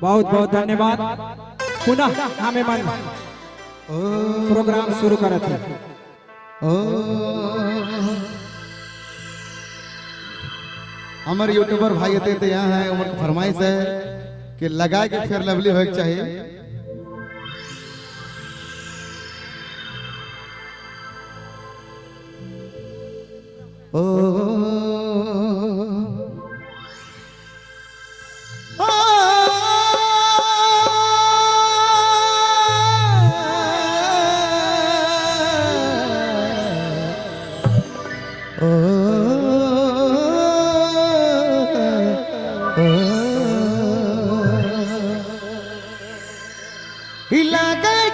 बहुत बहुत धन्यवाद। पुनः हमें मन प्रोग्राम शुरू करे थे। हमारे यूट्यूबर भाई थे यहाँ है, उम्र की फरमाइश है कि लगा के फिर लवली हो चाहिए।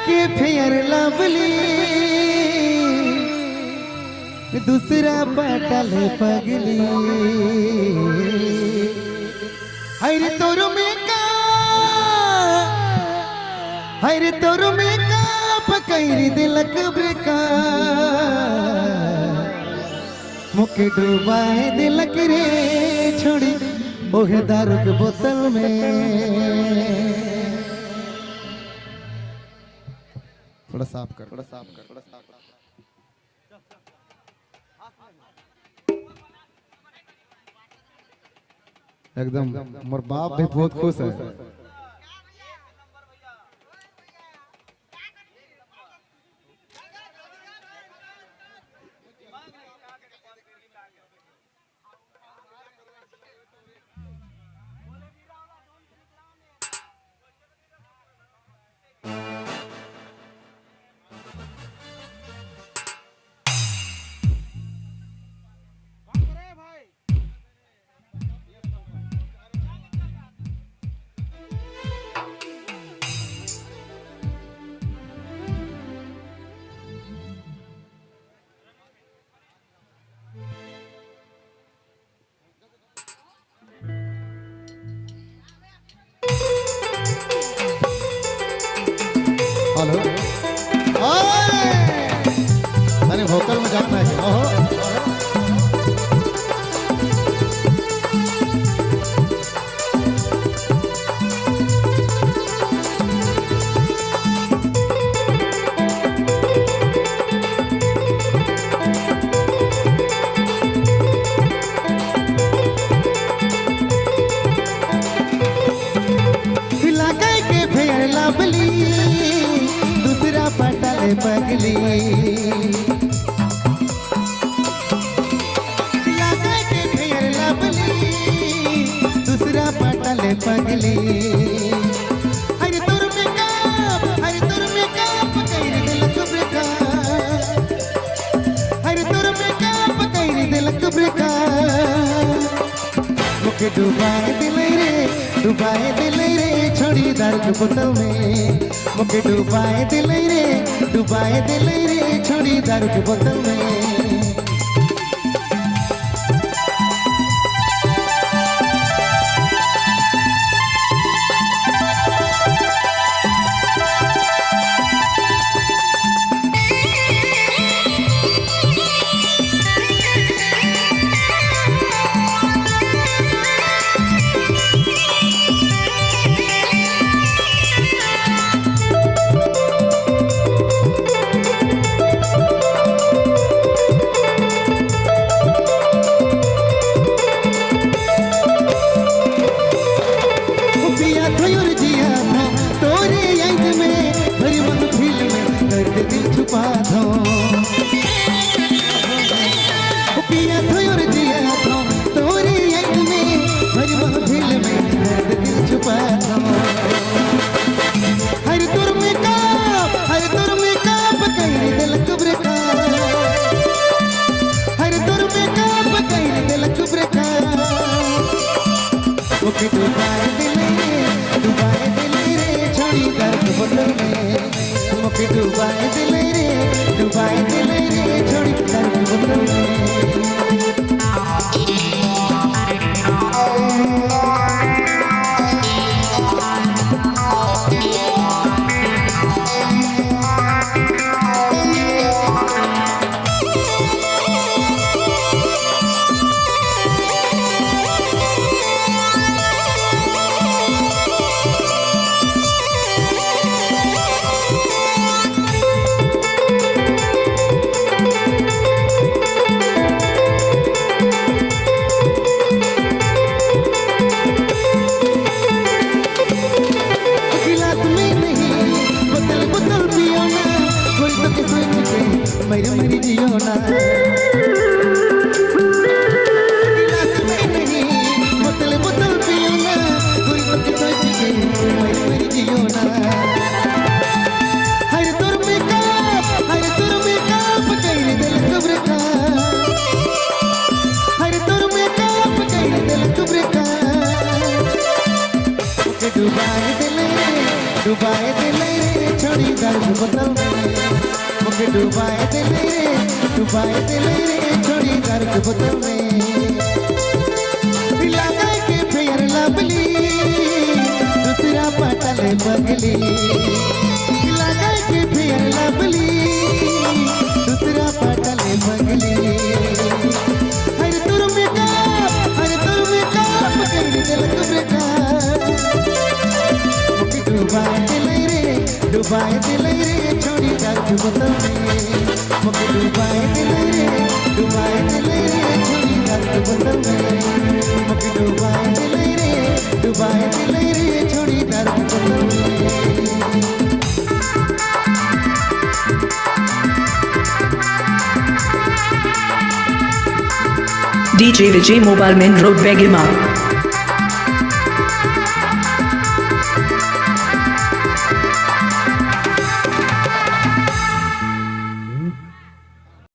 के फेयर लवली दूसरा पटल पगली हर तोर में का पकैरी दिलक ब्रेका मुके डूबाए दिलक रे छोड़ी ओहे दारू के बोतल में। थोड़ा साफ कर। एकदम मोर बाप भी बहुत खुश है। हेलो अरे वोकल में जाना है। दूसरा पटल पगली लगा के फेर लवली दूसरा पटल पगली हर तोर में का पकैर दिलक ब्रेका हर तोर में का पकैर दिलक ब्रेका मुके डुबाए दिल रे छोड़ी दारू के बोतल में मुके डुबाए दिल रे छोड़ी दारू के बोतल में। डुबाए दिल रे छोड़ी दर्द बोतल में मुके डुबाए दिल रे छोड़ी दर्द बोतल में। दिले रे डुबाए दिले रे छोड़ी दर्द बोतल में मुके डुबाए दिले रे छोड़ी दर्द बोतल में लगा के फेयर लवली दूसरा पटल बगली लगा के फेयर लवली दूसरा पटल बगली हर तुर बेटा पकड़ दिलक बेटा मुके डुबाए दिले रे छोड़ी दर्द बोतल में मुके डुबाए दिले रे छोड़ी दर्द बोतल में मुके डुबाए दिले रे छोड़ी दर्द बोतल में DJ Vijay Mobile Main Road Begima.